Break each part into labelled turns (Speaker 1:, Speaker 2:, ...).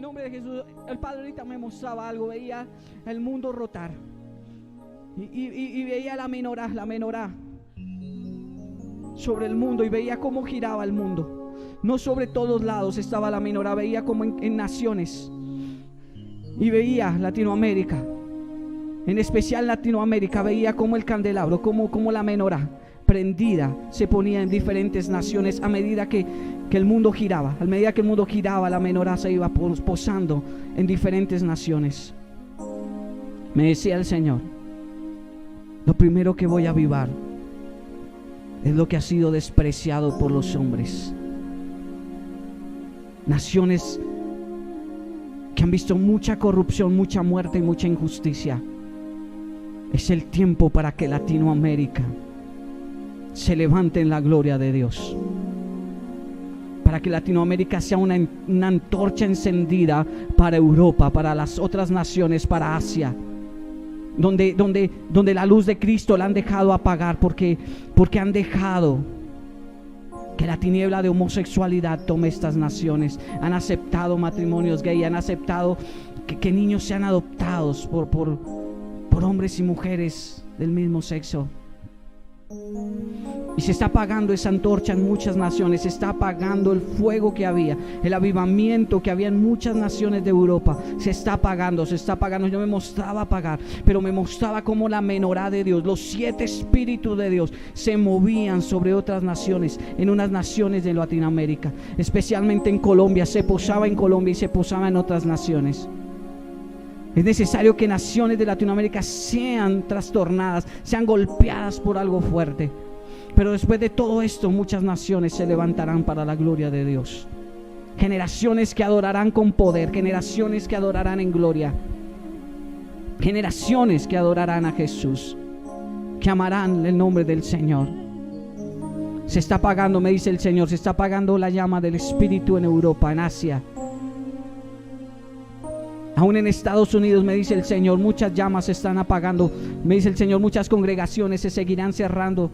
Speaker 1: nombre de Jesús. El Padre ahorita me mostraba algo, veía el mundo rotar y veía la menorá sobre el mundo, y veía cómo giraba el mundo. No sobre todos lados estaba la menorá, veía como en naciones, y veía Latinoamérica, en especial Latinoamérica, veía como el candelabro, como la menorá prendida se ponía en diferentes naciones a medida que el mundo giraba. A medida que el mundo giraba, la menorá se iba posando en diferentes naciones. Me decía el Señor: lo primero que voy a avivar es lo que ha sido despreciado por los hombres. Naciones que han visto mucha corrupción, mucha muerte y mucha injusticia. Es el tiempo para que Latinoamérica se levante en la gloria de Dios, para que Latinoamérica sea una antorcha encendida para Europa, para las otras naciones, para Asia, donde la luz de Cristo la han dejado apagar, porque han dejado que la tiniebla de homosexualidad tome estas naciones. Han aceptado matrimonios gay, han aceptado que niños sean adoptados por hombres y mujeres del mismo sexo. Y se está apagando esa antorcha en muchas naciones. Se está apagando el fuego que había, el avivamiento que había en muchas naciones de Europa. Se está apagando, se está apagando. Yo me mostraba apagar, pero me mostraba como la menorá de Dios, los 7 espíritus de Dios se movían sobre otras naciones, en unas naciones de Latinoamérica, especialmente en Colombia. Se posaba en Colombia y se posaba en otras naciones. Es necesario que naciones de Latinoamérica sean trastornadas, sean golpeadas por algo fuerte. Pero después de todo esto, muchas naciones se levantarán para la gloria de Dios. Generaciones que adorarán con poder, generaciones que adorarán en gloria, generaciones que adorarán a Jesús, que amarán el nombre del Señor. Se está apagando, me dice el Señor, se está apagando la llama del Espíritu en Europa, en Asia. Aún en Estados Unidos, me dice el Señor, muchas llamas se están apagando. Me dice el Señor, muchas congregaciones se seguirán cerrando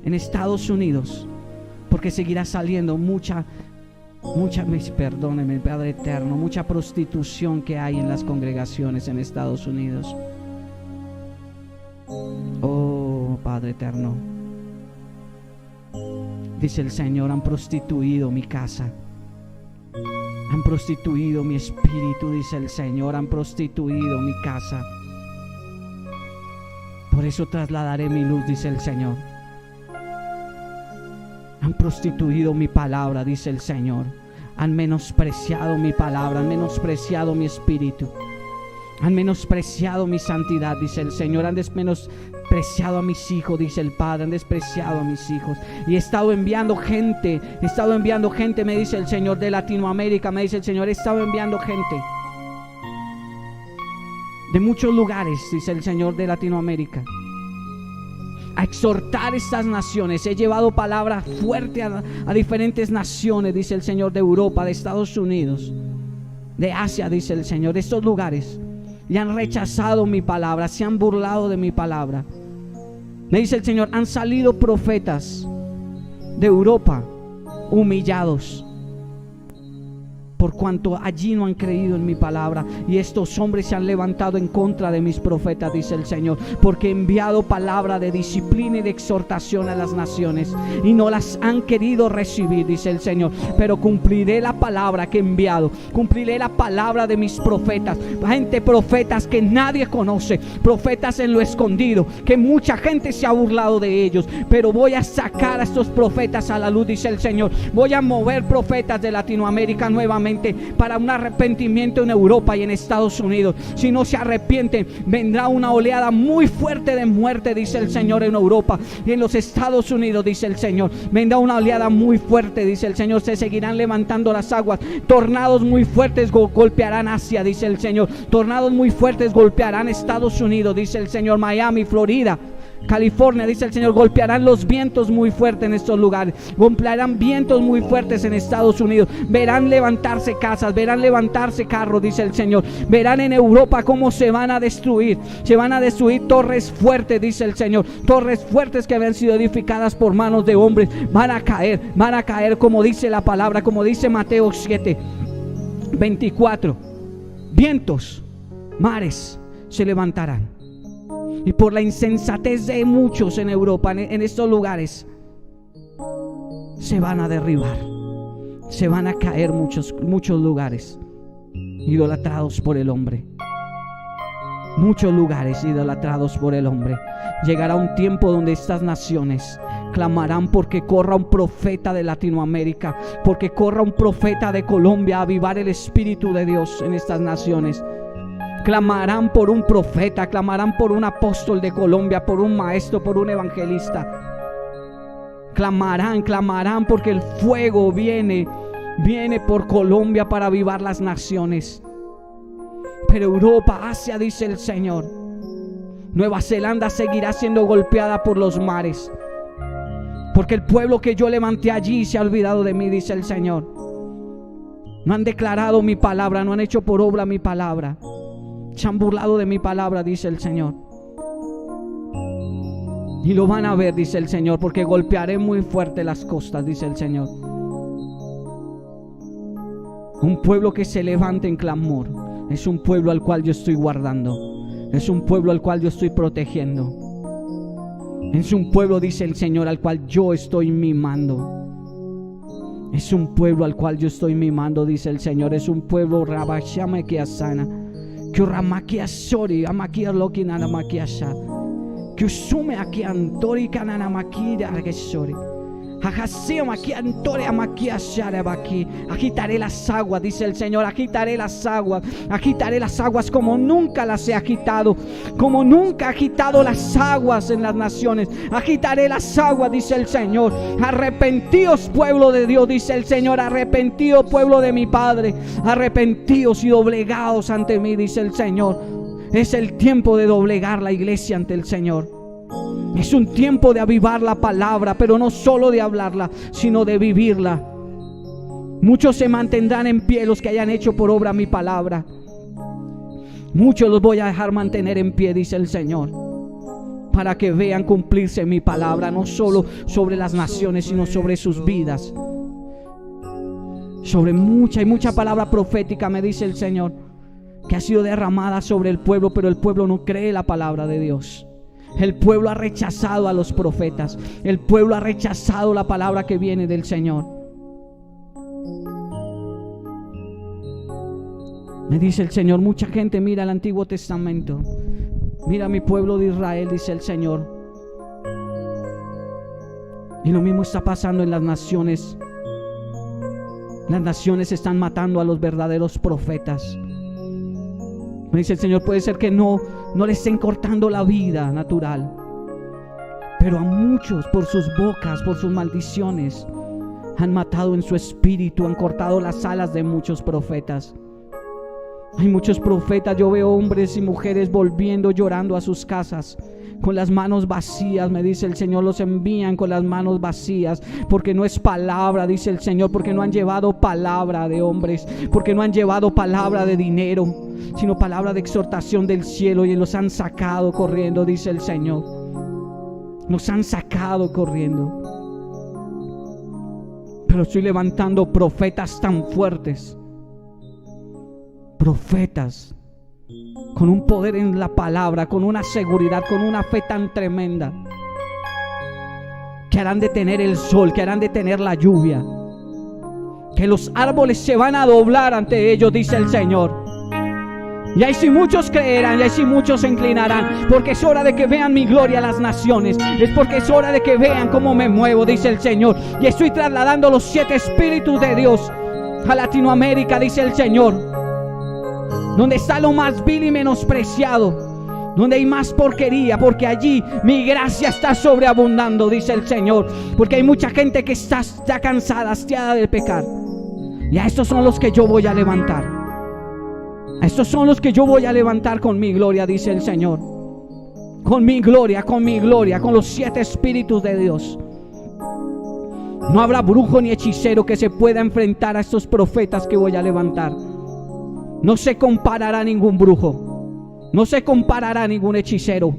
Speaker 1: en Estados Unidos, porque seguirá saliendo mucha, perdóneme, Padre eterno, mucha prostitución que hay en las congregaciones en Estados Unidos. Oh, Padre eterno, dice el Señor, han prostituido mi casa, han prostituido mi espíritu, dice el Señor, han prostituido mi casa. Por eso trasladaré mi luz, dice el Señor. Han prostituido mi palabra, dice el Señor. Han menospreciado mi palabra, han menospreciado mi espíritu, han menospreciado mi santidad, dice el Señor. Han menospreciado a mis hijos, dice el Padre. Han despreciado a mis hijos. Y he estado enviando gente, me dice el Señor, de Latinoamérica, me dice el Señor. He estado enviando gente de muchos lugares, dice el Señor, de Latinoamérica, a exhortar estas naciones. He llevado palabra fuerte a diferentes naciones, dice el Señor, de Europa, de Estados Unidos, de Asia, dice el Señor. De estos lugares y han rechazado mi palabra, se han burlado de mi palabra. Me dice el Señor, han salido profetas de Europa humillados, por cuanto allí no han creído en mi palabra. Y estos hombres se han levantado en contra de mis profetas, dice el Señor, porque he enviado palabra de disciplina y de exhortación a las naciones, y no las han querido recibir, dice el Señor. Pero cumpliré la palabra que he enviado, cumpliré la palabra de mis profetas. Gente, profetas que nadie conoce, profetas en lo escondido, que mucha gente se ha burlado de ellos, pero voy a sacar a estos profetas a la luz, dice el Señor. Voy a mover profetas de Latinoamérica nuevamente para un arrepentimiento en Europa y en Estados Unidos. Si no se arrepienten, vendrá una oleada muy fuerte de muerte, dice el Señor, en Europa y en los Estados Unidos, dice el Señor. Vendrá una oleada muy fuerte, dice el Señor. Se seguirán levantando las aguas. Tornados muy fuertes golpearán Asia, dice el Señor. Tornados muy fuertes golpearán Estados Unidos, dice el Señor. Miami, Florida, California, dice el Señor. Golpearán los vientos muy fuertes en estos lugares. Golpearán vientos muy fuertes en Estados Unidos. Verán levantarse casas, verán levantarse carros, dice el Señor. Verán en Europa cómo se van a destruir. Se van a destruir torres fuertes, dice el Señor. Torres fuertes que habían sido edificadas por manos de hombres van a caer como dice la palabra, como dice Mateo 7:24. vientos, mares se levantarán. Y por la insensatez de muchos en Europa, en estos lugares, se van a derribar, se van a caer muchos lugares idolatrados por el hombre. Muchos lugares idolatrados por el hombre. Llegará un tiempo donde estas naciones clamarán porque corra un profeta de Latinoamérica, porque corra un profeta de Colombia a avivar el Espíritu de Dios en estas naciones. Clamarán por un profeta, clamarán por un apóstol de Colombia, por un maestro, por un evangelista. Clamarán porque el fuego viene por Colombia para avivar las naciones. Pero Europa, Asia, dice el Señor, Nueva Zelanda seguirá siendo golpeada por los mares, porque el pueblo que yo levanté allí se ha olvidado de mí, dice el Señor. No han declarado mi palabra, no han hecho por obra mi palabra, se han burlado de mi palabra, dice el Señor. Y lo van a ver, dice el Señor, porque golpearé muy fuerte las costas, dice el Señor. Un pueblo que se levante en clamor es un pueblo al cual yo estoy guardando, es un pueblo al cual yo estoy protegiendo, es un pueblo, dice el Señor, al cual yo estoy mimando. Es un pueblo al cual yo estoy mimando, dice el Señor. Es un pueblo Rabashama que asana, que ramakia sori, amakia lokinana makiasha, que usume aquí antori kanana makia regesori. Agitaré las aguas, dice el Señor. Agitaré las aguas como nunca las he agitado, como nunca he agitado las aguas en las naciones. Agitaré las aguas, dice el Señor. Arrepentíos, pueblo de Dios, dice el Señor. Arrepentíos, pueblo de mi Padre. Arrepentíos y doblegaos ante mí, dice el Señor. Es el tiempo de doblegar la iglesia ante el Señor. Es un tiempo de avivar la palabra, pero no solo de hablarla, sino de vivirla. Muchos se mantendrán en pie, los que hayan hecho por obra mi palabra. Muchos los voy a dejar mantener en pie, dice el Señor, para que vean cumplirse mi palabra, no solo sobre las naciones, sino sobre sus vidas. Sobre mucha palabra profética, me dice el Señor, que ha sido derramada sobre el pueblo, pero el pueblo no cree la palabra de Dios. El pueblo ha rechazado a los profetas. El pueblo ha rechazado la palabra que viene del Señor. Me dice el Señor, mucha gente mira el Antiguo Testamento, mira a mi pueblo de Israel, dice el Señor, y lo mismo está pasando en las naciones. Las naciones están matando a los verdaderos profetas. Me dice el Señor, puede ser que no le estén cortando la vida natural, pero a muchos por sus bocas, por sus maldiciones, han matado en su espíritu, han cortado las alas de muchos profetas. Hay muchos profetas, yo veo hombres y mujeres volviendo llorando a sus casas con las manos vacías, me dice el Señor. Los envían con las manos vacías, porque no es palabra, dice el Señor, porque no han llevado palabra de hombres, porque no han llevado palabra de dinero, sino palabra de exhortación del cielo, y los han sacado corriendo, dice el Señor. Nos han sacado corriendo. Pero estoy levantando profetas tan fuertes, profetas con un poder en la palabra, con una seguridad, con una fe tan tremenda, que harán detener el sol, que harán detener la lluvia, que los árboles se van a doblar ante ellos, dice el Señor. Y ahí sí muchos creerán, y ahí sí muchos se inclinarán, porque es hora de que vean mi gloria a las naciones. Es porque es hora de que vean cómo me muevo, dice el Señor. Y estoy trasladando los 7 espíritus de Dios a Latinoamérica, dice el Señor, donde está lo más vil y menospreciado, donde hay más porquería, porque allí mi gracia está sobreabundando, dice el Señor. Porque hay mucha gente que está ya cansada, hastiada del pecar, y a estos son los que yo voy a levantar. A estos son los que yo voy a levantar con mi gloria, dice el Señor. Con mi gloria, con los 7 espíritus de Dios. No habrá brujo ni hechicero que se pueda enfrentar a estos profetas que voy a levantar. No se comparará ningún brujo, no se comparará ningún hechicero,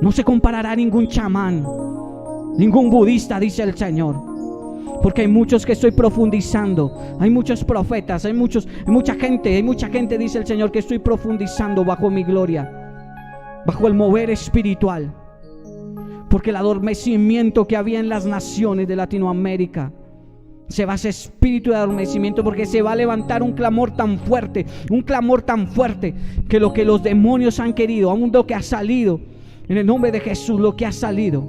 Speaker 1: no se comparará ningún chamán, ningún budista, dice el Señor. Porque hay muchos que estoy profundizando. Hay muchos profetas, hay mucha gente, dice el Señor, que estoy profundizando bajo mi gloria, bajo el mover espiritual. Porque el adormecimiento que había en las naciones de Latinoamérica, se va ese espíritu de adormecimiento, porque se va a levantar un clamor tan fuerte, que lo que los demonios han querido, aún lo que ha salido, en el nombre de Jesús, lo que ha salido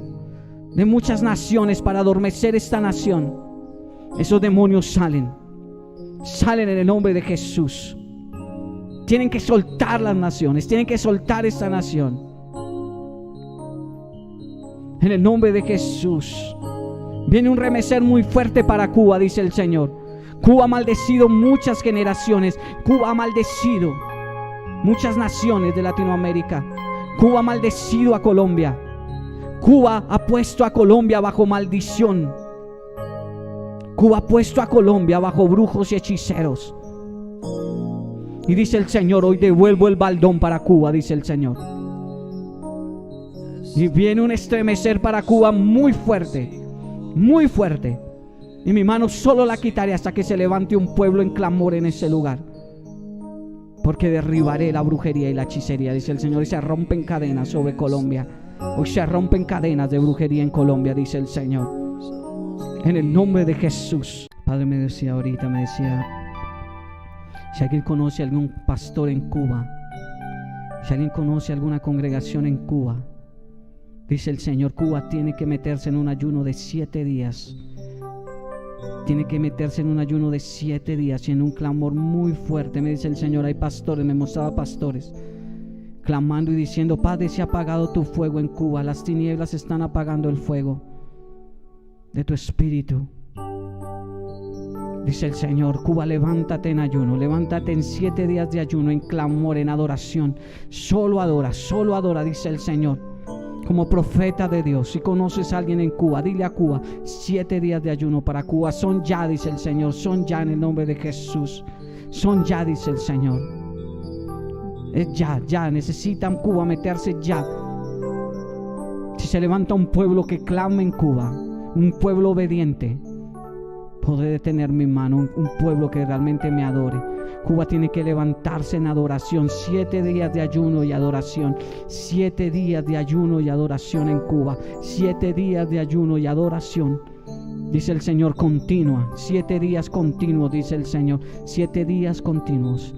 Speaker 1: de muchas naciones para adormecer esta nación, esos demonios salen en el nombre de Jesús. Tienen que soltar las naciones, tienen que soltar esta nación en el nombre de Jesús. Viene un remecer muy fuerte para Cuba, dice el Señor. Cuba ha maldecido muchas generaciones. Cuba ha maldecido muchas naciones de Latinoamérica. Cuba ha maldecido a Colombia. Cuba ha puesto a Colombia bajo maldición. Cuba ha puesto a Colombia bajo brujos y hechiceros. Y dice el Señor, hoy devuelvo el baldón para Cuba, dice el Señor. Y viene un estremecer para Cuba muy fuerte. Muy fuerte. Y mi mano solo la quitaré hasta que se levante un pueblo en clamor en ese lugar. Porque derribaré la brujería y la hechicería, dice el Señor. Y se rompen cadenas sobre Colombia. Hoy se rompen cadenas de brujería en Colombia, dice el Señor. En el nombre de Jesús. Padre me decía ahorita, si alguien conoce a algún pastor en Cuba, si alguien conoce a alguna congregación en Cuba, dice el Señor, Cuba tiene que meterse en un ayuno de 7 días. Tiene que meterse en un ayuno de 7 días y en un clamor muy fuerte. Me dice el Señor, hay pastores, me mostraba pastores clamando y diciendo, Padre, se ha apagado tu fuego en Cuba. Las tinieblas están apagando el fuego de tu espíritu. Dice el Señor, Cuba, levántate en ayuno, levántate en 7 días de ayuno, en clamor, en adoración. Solo adora, dice el Señor. Como profeta de Dios, si conoces a alguien en Cuba, dile a Cuba, 7 días de ayuno para Cuba. Son ya, dice el Señor, son ya en el nombre de Jesús. Son ya, dice el Señor. Es ya, necesitan Cuba meterse ya. Si se levanta un pueblo que clama en Cuba, un pueblo obediente, podré detener mi mano, un pueblo que realmente me adore. Cuba tiene que levantarse en adoración. 7 días de ayuno y adoración. 7 días de ayuno y adoración en Cuba. 7 días de ayuno y adoración. Dice el Señor, continua. 7 días continuos, dice el Señor. 7 días continuos.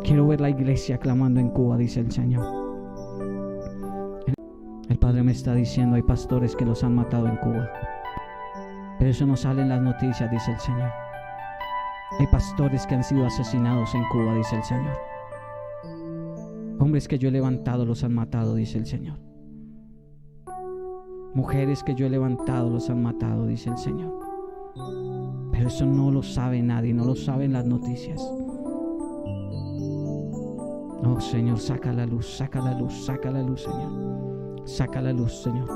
Speaker 1: Quiero ver la iglesia clamando en Cuba, dice el Señor. El Padre me está diciendo, hay pastores que los han matado en Cuba. Pero eso no sale en las noticias, dice el Señor. Hay pastores que han sido asesinados en Cuba, dice el Señor. Hombres que yo he levantado los han matado, dice el Señor. Mujeres que yo he levantado los han matado, dice el Señor. Pero eso no lo sabe nadie, no lo saben las noticias. Oh Señor, saca la luz, Señor. Saca la luz, Señor.